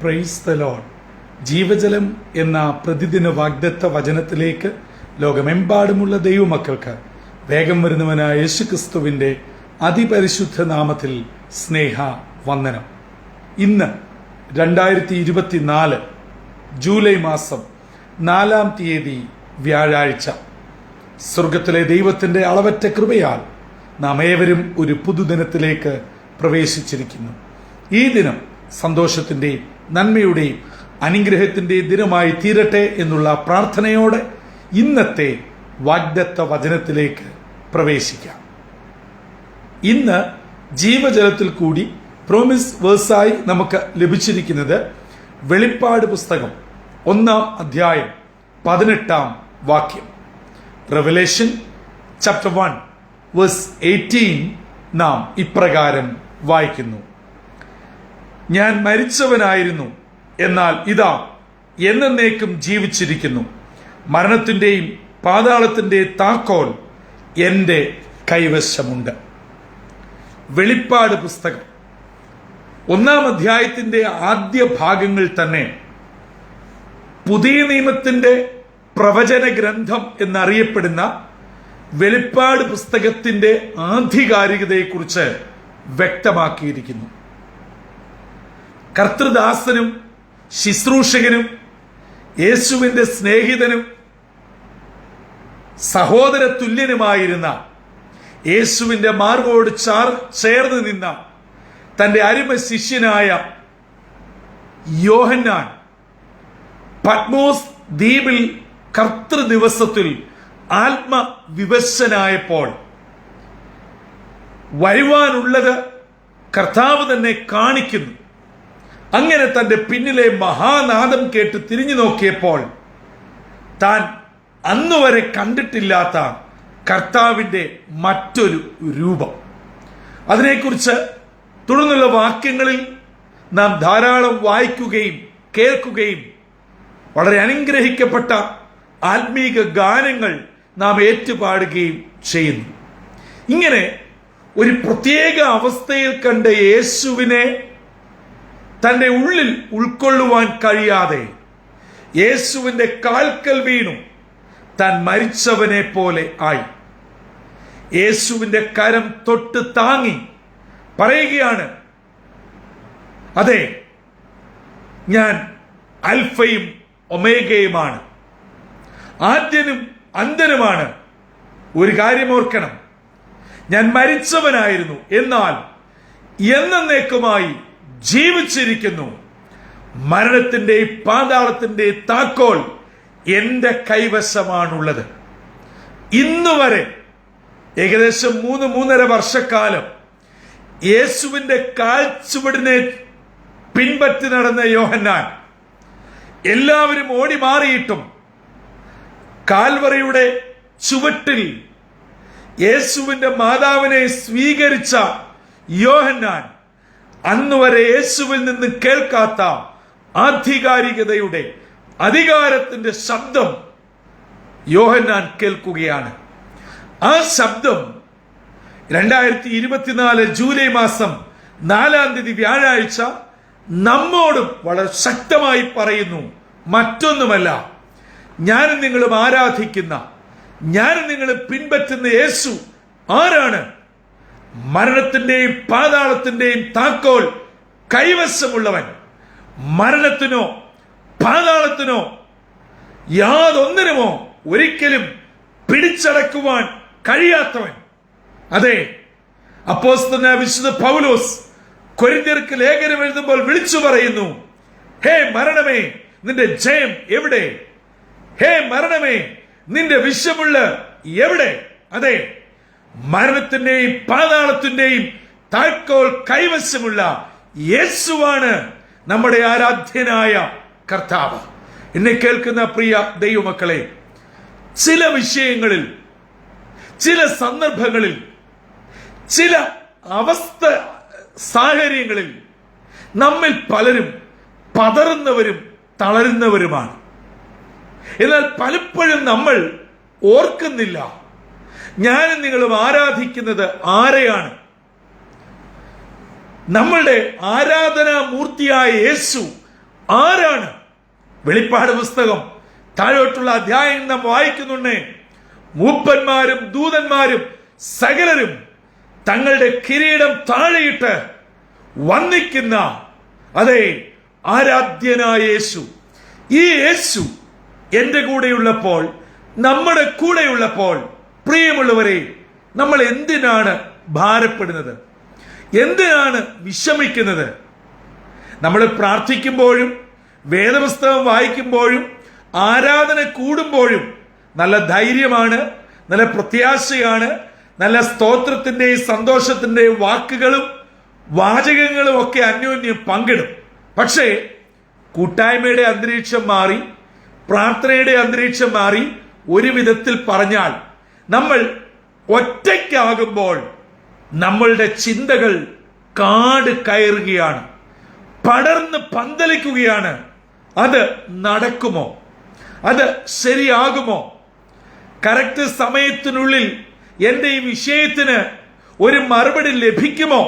Praise the Lord. ജീവജലം എന്ന പ്രതിദിന വാഗ്ദത്ത വചനത്തിലേക്ക് ലോകമെമ്പാടുമുള്ള ദൈവമക്കൾക്ക് വേഗം വരുന്നവനായ യേശുക്രിസ്തുവിന്റെ അതിപരിശുദ്ധ നാമത്തിൽ സ്നേഹ വന്ദനം. ഇന്ന് 2024 ജൂലൈ മാസം 4-ാം തീയതി വ്യാഴാഴ്ച. സ്വർഗത്തിലെ ദൈവത്തിന്റെ അളവറ്റ കൃപയാൽ നാം ഏവരും ഒരു പുതുദിനത്തിലേക്ക് പ്രവേശിച്ചിരിക്കുന്നു. ഈ ദിനം സന്തോഷത്തിന്റെയും നന്മയുടെയും അനുഗ്രഹത്തിന്റെയും ദിനമായി തീരട്ടെ എന്നുള്ള പ്രാർത്ഥനയോടെ ഇന്നത്തെ വാഗ്ദത്ത വചനത്തിലേക്ക് പ്രവേശിക്കാം. ഇന്ന് ജീവജലത്തിൽ കൂടി പ്രോമിസ് വേഴ്സായി നമുക്ക് ലഭിച്ചിരിക്കുന്നത് വെളിപ്പാട് പുസ്തകം 1-ാം അധ്യായം 18-ാം വാക്യം. റെവലേഷൻ ചാപ്റ്റർ 1 വേഴ്സ് 18 നാം ഇപ്രകാരം വായിക്കുന്നു: ഞാൻ മരിച്ചവനായിരുന്നു, എന്നാൽ ഇതാ എന്നേക്കും ജീവിച്ചിരിക്കുന്നു. മരണത്തിന്റെയും പാതാളത്തിന്റെയും താക്കോൽ എന്റെ കൈവശമുണ്ട്. വെളിപ്പാട് പുസ്തകം 1-ാം അധ്യായത്തിന്റെ ആദ്യ ഭാഗങ്ങൾ തന്നെ പുതിയ നിയമത്തിന്റെ പ്രവചന ഗ്രന്ഥം എന്നറിയപ്പെടുന്ന വെളിപ്പാട് പുസ്തകത്തിന്റെ ആധികാരികതയെക്കുറിച്ച് വ്യക്തമാക്കിയിരിക്കുന്നു. കർത്തൃദാസനും ശുശ്രൂഷകനും യേശുവിന്റെ സ്നേഹിതനും സഹോദര തുല്യനുമായിരുന്ന യേശുവിന്റെ മാർഗോട് ചേർന്ന് നിന്ന തന്റെ അരുമ ശിഷ്യനായ യോഹന്നാൻ പത്മോസ് ദ്വീപിൽ കർത്തൃദിവസത്തിൽ ആത്മവിവശനായപ്പോൾ വരുവാനുള്ളത് കർത്താവ് തന്നെ കാണിക്കുന്നു. അങ്ങനെ തന്റെ പിന്നിലെ മഹാനാദം കേട്ട് തിരിഞ്ഞു നോക്കിയപ്പോൾ താൻ അന്നുവരെ കണ്ടിട്ടില്ലാത്ത കർത്താവിന്റെ മറ്റൊരു രൂപം. അതിനെക്കുറിച്ച് തുടർന്നുള്ള വാക്യങ്ങളിൽ നാം ധാരാളം വായിക്കുകയും കേൾക്കുകയും വളരെ അനുഗ്രഹിക്കപ്പെട്ട ആത്മീക ഗാനങ്ങൾ നാം ഏറ്റുപാടുകയും ചെയ്യുന്നു. ഇങ്ങനെ ഒരു പ്രത്യേക അവസ്ഥയിൽ കണ്ട യേശുവിനെ തന്റെ ഉള്ളിൽ ഉൾക്കൊള്ളുവാൻ കഴിയാതെ യേശുവിന്റെ കാൽക്കൽ വീണു താൻ മരിച്ചവനെ പോലെ ആയി. യേശുവിന്റെ കരം തൊട്ട് താങ്ങി പറയുകയാണ്, അതെ, ഞാൻ അൽഫയും ഒമേഗയുമാണ്, ആദ്യനും അന്ത്യനുമാണ്. ഒരു കാര്യം ഓർക്കണം, ഞാൻ മരിച്ചവനായിരുന്നു, എന്നാൽ എന്നേക്കുമായി ജീവിച്ചിരിക്കുന്നു. മരണത്തിന്റെയും പാതാളത്തിന്റെയും താക്കോൽ എന്റെ കൈവശമാണുള്ളത്. ഇന്നുവരെ ഏകദേശം 3-3.5 വർഷക്കാലം യേശുവിന്റെ കാൽച്ചുവടിനെ പിൻപറ്റി നടന്ന യോഹന്നാൻ എല്ലാവരും ഓടി മാറിയിട്ടും കാൽവറിയുടെ ചുവട്ടിൽ യേശുവിന്റെ മാതാവിനെ സ്വീകരിച്ച യോഹന്നാൻ അന്നുവരെ യേശുവിൽ നിന്ന് കേൾക്കാത്ത ആധികാരികതയുടെ അധികാരത്തിന്റെ ശബ്ദം യോഹന്നാൻ കേൾക്കുകയാണ്. ആ ശബ്ദം 2024 ജൂലൈ മാസം 4-ാം തീയതി വ്യാഴാഴ്ച നമ്മോടും വളരെ ശക്തമായി പറയുന്നു, മറ്റൊന്നുമല്ല, ഞാനും നിങ്ങളും ആരാധിക്കുന്ന, ഞാനും നിങ്ങളും പിൻപറ്റുന്ന യേശു ആരാണ്? മരണത്തിന്റെയും പാതാളത്തിന്റെയും താക്കോൽ കൈവശമുള്ളവൻ, മരണത്തിനോ പാതാളത്തിനോ യാതൊന്നിനുമോ ഒരിക്കലും പിടിച്ചടക്കുവാൻ കഴിയാത്തവൻ. അതെ, അപ്പോസ്തലനായ വിശുദ്ധ പൗലോസ് കൊരിന്ത്യർക്ക് ലേഖനം എഴുതുമ്പോൾ വിളിച്ചു പറയുന്നു, ഹേ മരണമേ, നിന്റെ ജയം എവിടെ? ഹേ മരണമേ, നിന്റെ വിഷമുള്ള എവിടെ? അതെ, മരണത്തിന്റെയും പാതാളത്തിന്റെയും താക്കോൽ കൈവശമുള്ള യേശുവാണ് നമ്മുടെ ആരാധ്യനായ കർത്താവ്. എന്നെ കേൾക്കുന്ന പ്രിയ ദൈവമക്കളെ, ചില വിഷയങ്ങളിൽ, ചില സന്ദർഭങ്ങളിൽ, ചില സാഹചര്യങ്ങളിൽ നമ്മിൽ പലരും പതറുന്നവരും തളരുന്നവരുമാണ്. എന്നാൽ പലപ്പോഴും നമ്മൾ ഓർക്കുന്നില്ല ഞാനും നിങ്ങളും ആരാധിക്കുന്നത് ആരെയാണ്? നമ്മളുടെ ആരാധനാ മൂർത്തിയായ യേശു ആരാണ്? വെളിപ്പാട് പുസ്തകം താഴോട്ടുള്ള അധ്യായം നാം വായിക്കുന്നുണ്ടേ, മൂപ്പന്മാരും ദൂതന്മാരും സകലരും തങ്ങളുടെ കിരീടം താഴെയിട്ട് വന്ദിക്കുന്ന അതെ ആരാധ്യനായ യേശു. ഈ യേശു എന്റെ കൂടെയുള്ളപ്പോൾ, നമ്മുടെ കൂടെയുള്ളപ്പോൾ, പ്രിയമുള്ളവരെ, നമ്മൾ എന്തിനാണ് ഭാരപ്പെടുന്നത്? എന്തിനാണ് വിഷമിക്കുന്നത്? നമ്മൾ പ്രാർത്ഥിക്കുമ്പോഴും വേദപുസ്തകം വായിക്കുമ്പോഴും ആരാധന കൂടുമ്പോഴും നല്ല ധൈര്യമാണ്, നല്ല പ്രത്യാശയാണ്, നല്ല സ്തോത്രത്തിന്റെയും സന്തോഷത്തിന്റെയും വാക്കുകളും വാചകങ്ങളും ഒക്കെ അന്യോന്യം പങ്കിടും. പക്ഷേ കൂട്ടായ്മയുടെ അന്തരീക്ഷം മാറി, പ്രാർത്ഥനയുടെ അന്തരീക്ഷം മാറി, ഒരു വിധത്തിൽ പറഞ്ഞാൽ നമ്മൾ ഒറ്റയ്ക്കാകുമ്പോൾ നമ്മളുടെ ചിന്തകൾ കാട് കയറുകയാണ്, പടർന്ന് പന്തലിക്കുകയാണ്. അത് നടക്കുമോ? അത് ശരിയാകുമോ? കറക്റ്റ് സമയത്തിനുള്ളിൽ എൻ്റെ ഈ വിഷയത്തിന് ഒരു മറുപടി ലഭിക്കുമോ?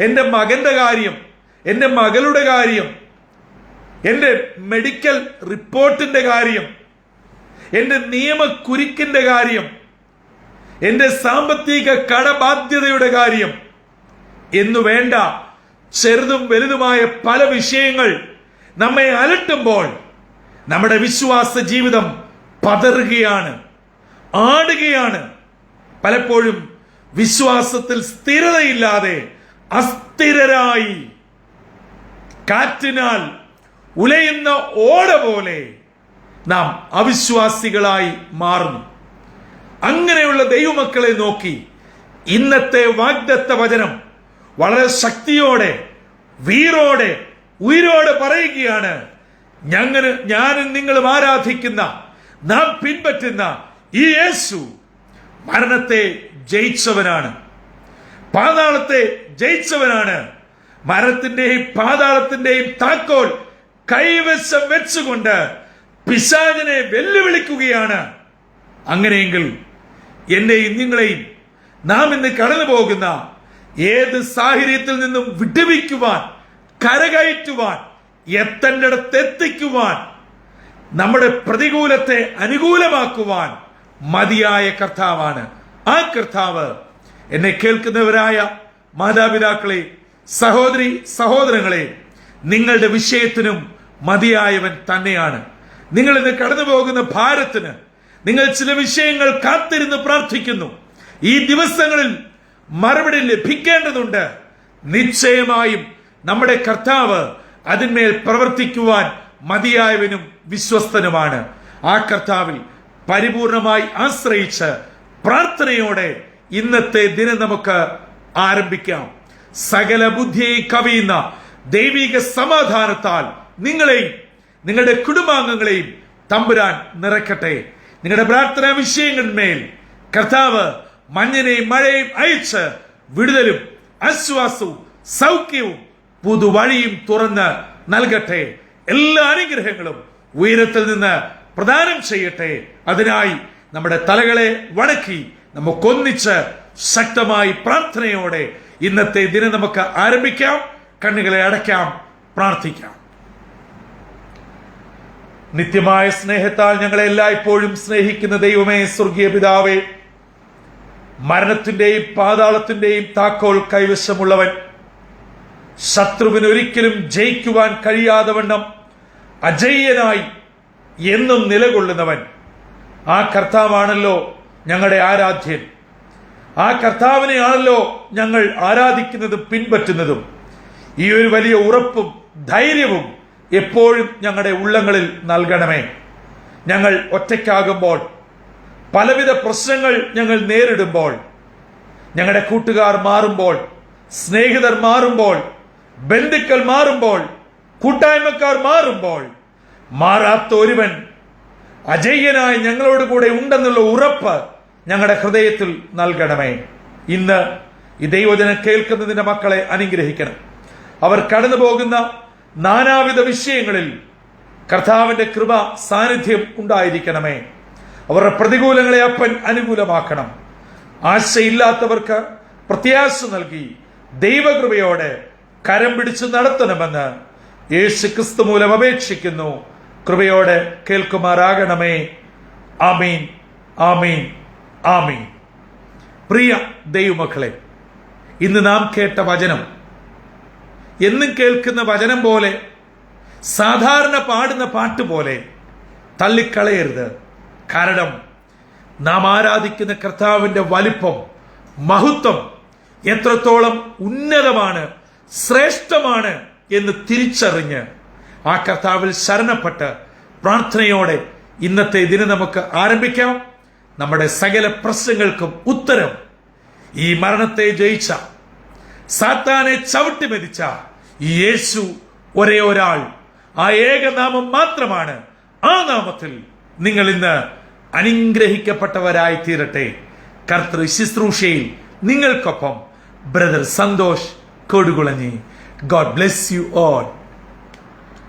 എൻ്റെ മകന്റെ കാര്യം, എൻ്റെ മകളുടെ കാര്യം, എൻ്റെ മെഡിക്കൽ റിപ്പോർട്ടിന്റെ കാര്യം, എൻ്റെ നിയമക്കുരുക്കിന്റെ കാര്യം, എൻ്റെ സാമ്പത്തിക കടബാധ്യതയുടെ കാര്യം എന്നു വേണ്ട ചെറുതും വലുതുമായ പല വിഷയങ്ങൾ നമ്മെ അലട്ടുമ്പോൾ നമ്മുടെ വിശ്വാസ ജീവിതം പതറുകയാണ്, ആടുകയാണ്. പലപ്പോഴും വിശ്വാസത്തിൽ സ്ഥിരതയില്ലാതെ അസ്ഥിരരായി കാറ്റിനാൽ ഉലയുന്ന ഓട പോലെ നാം അവിശ്വാസികളായി മാറുന്നു. അങ്ങനെയുള്ള ദൈവമക്കളെ നോക്കി ഇന്നത്തെ വാഗ്ദത്ത വചനം വളരെ ശക്തിയോടെ, വീറോടെ, ഉയരോടെ പറയുകയാണ്, ഞാനും നിങ്ങളും ആരാധിക്കുന്ന, നാം പിൻപറ്റുന്ന ഈ യേശു മരണത്തെ ജയിച്ചവനാണ്, പാതാളത്തെ ജയിച്ചവനാണ്. മരണത്തിന്റെയും പാതാളത്തിന്റെയും താക്കോൽ കൈവശം വെച്ചുകൊണ്ട് പിശാചിനെ വെല്ലുവിളിക്കുകയാണ്. അങ്ങനെയെങ്കിൽ എന്നെയും നിങ്ങളെയും നാം ഇന്ന് കടന്നു പോകുന്ന ഏത് സാഹചര്യത്തിൽ നിന്നും വിടുവിക്കുവാൻ, കരകയറ്റുവാൻ, എത്തേണ്ടിടത്തെത്തിക്കുവാൻ, നമ്മുടെ പ്രതികൂലത്തെ അനുകൂലമാക്കുവാൻ മതിയായ കർത്താവാണ്. ആ കർത്താവ് എന്നെ കേൾക്കുന്നവരായ മാതാപിതാക്കളെ, സഹോദരി സഹോദരങ്ങളെ, നിങ്ങളുടെ വിഷയത്തിനും മതിയായവൻ തന്നെയാണ്. നിങ്ങൾ ഇന്ന് കടന്നു പോകുന്ന ഭാരത്തിന് നിങ്ങൾ ചില വിഷയങ്ങൾ കാത്തിരുന്ന് പ്രാർത്ഥിക്കുന്നു. ഈ ദിവസങ്ങളിൽ മറുപടി ലഭിക്കേണ്ടതുണ്ട്. നിശ്ചയമായും നമ്മുടെ കർത്താവ് അതിന്മേൽ പ്രവർത്തിക്കുവാൻ മതിയായവനും വിശ്വസ്തനുമാണ്. ആ കർത്താവിൽ പരിപൂർണമായി ആശ്രയിച്ച് പ്രാർത്ഥനയോടെ ഇന്നത്തെ ദിനം നമുക്ക് ആരംഭിക്കാം. സകല ബുദ്ധിയെ കവിയുന്ന ദൈവിക സമാധാനത്താൽ നിങ്ങളെയും നിങ്ങളുടെ കുടുംബാംഗങ്ങളെയും തമ്പുരാൻ നിറയ്ക്കട്ടെ. നിങ്ങളുടെ പ്രാർത്ഥനാ വിഷയങ്ങളിന്മേൽ കർത്താവ് മഞ്ഞനെയും മഴയും അയച്ച് വിടുതലും ആശ്വാസവും സൗഖ്യവും പുതുവഴിയും തുറന്ന് നൽകട്ടെ. എല്ലാ അനുഗ്രഹങ്ങളും ഉയരത്തിൽ നിന്ന് പ്രദാനം ചെയ്യട്ടെ. അതിനായി നമ്മുടെ തലകളെ വണക്കി നമുക്കൊന്നിച്ച് ശക്തമായി പ്രാർത്ഥനയോടെ ഇന്നത്തെ ദിനം നമുക്ക് ആരംഭിക്കാം. കണ്ണുകളെ അടയ്ക്കാം, പ്രാർത്ഥിക്കാം. നിത്യമായ സ്നേഹത്താൽ ഞങ്ങളെ എല്ലായ്പ്പോഴും സ്നേഹിക്കുന്ന ദൈവമേ, സ്വർഗീയ പിതാവേ, മരണത്തിന്റെയും പാതാളത്തിന്റെയും താക്കോൽ കൈവശമുള്ളവൻ, ശത്രുവിന് ഒരിക്കലും ജയിക്കുവാൻ കഴിയാതെ വണ്ണം അജയ്യനായി എന്നും നിലകൊള്ളുന്നവൻ, ആ കർത്താവാണല്ലോ ഞങ്ങളുടെ ആരാധ്യൻ. ആ കർത്താവിനെയാണല്ലോ ഞങ്ങൾ ആരാധിക്കുന്നതും പിൻപറ്റുന്നതും. ഈ ഒരു വലിയ ഉറപ്പും ധൈര്യവും എപ്പോഴും ഞങ്ങളുടെ ഉള്ളങ്ങളിൽ നൽകണമേ. ഞങ്ങൾ ഒറ്റയ്ക്കാകുമ്പോൾ, പലവിധ പ്രശ്നങ്ങൾ ഞങ്ങൾ നേരിടുമ്പോൾ, ഞങ്ങളുടെ കൂട്ടുകാർ മാറുമ്പോൾ, സ്നേഹിതർ മാറുമ്പോൾ, ബന്ധുക്കൾ മാറുമ്പോൾ, കൂട്ടായ്മക്കാർ മാറുമ്പോൾ, മാറാത്ത ഒരുവൻ അജയ്യനായി ഞങ്ങളോട് കൂടെ ഉണ്ടെന്നുള്ള ഉറപ്പ് ഞങ്ങളുടെ ഹൃദയത്തിൽ നൽകണമേ. ഇന്ന് ഈ ദൈവജനം കേൾക്കുന്നതിന്റെ മക്കളെ അനുഗ്രഹിക്കണം. അവർ കടന്നു പോകുന്ന നാനാവിധ വിഷയങ്ങളിൽ കർത്താവിന്റെ കൃപ സാന്നിധ്യം ഉണ്ടായിരിക്കണമേ. അവരുടെ പ്രതികൂലങ്ങളെ അപ്പൻ അനുകൂലമാക്കണം. ആശയില്ലാത്തവർക്ക് പ്രത്യാശ നൽകി ദൈവകൃപയോടെ കരം പിടിച്ചു നടത്തണമെന്ന് യേശു ക്രിസ്തു മൂലം അപേക്ഷിക്കുന്നു. കൃപയോടെ കേൾക്കുമാറാകണമേ. ആമീൻ, ആമീൻ, ആമീൻ. പ്രിയ ദൈവമക്കളെ, ഇന്ന് നാം കേട്ട വചനം എന്നും കേൾക്കുന്ന വചനം പോലെ, സാധാരണ പാടുന്ന പാട്ട് പോലെ തള്ളിക്കളയരുത്. കാരണം നാം ആരാധിക്കുന്ന കർത്താവിന്റെ വലിപ്പം, മഹത്വം എത്രത്തോളം ഉന്നതമാണ്, ശ്രേഷ്ഠമാണ് എന്ന് തിരിച്ചറിഞ്ഞ് ആ കർത്താവിൽ ശരണപ്പെട്ട് പ്രാർത്ഥനയോടെ ഇന്നത്തെ ദിനം നമുക്ക് ആരംഭിക്കാം. നമ്മുടെ സകല പ്രശ്നങ്ങൾക്കും ഉത്തരം ഈ മരണത്തെ ജയിച്ച, സാത്താനെ ചവിട്ടി മെതിച്ച ഈ യേശു ഒരേ ഒരാൾ, ആ ഏകനാമം മാത്രമാണ്. ആ നാമത്തിൽ നിങ്ങൾ ഇന്ന് അനുഗ്രഹിക്കപ്പെട്ടവരായി തീരട്ടെ. കർത്തൃ ശുശ്രൂഷയിൽ നിങ്ങൾക്കൊപ്പം brother Santhosh Kodukulanji. God bless you all.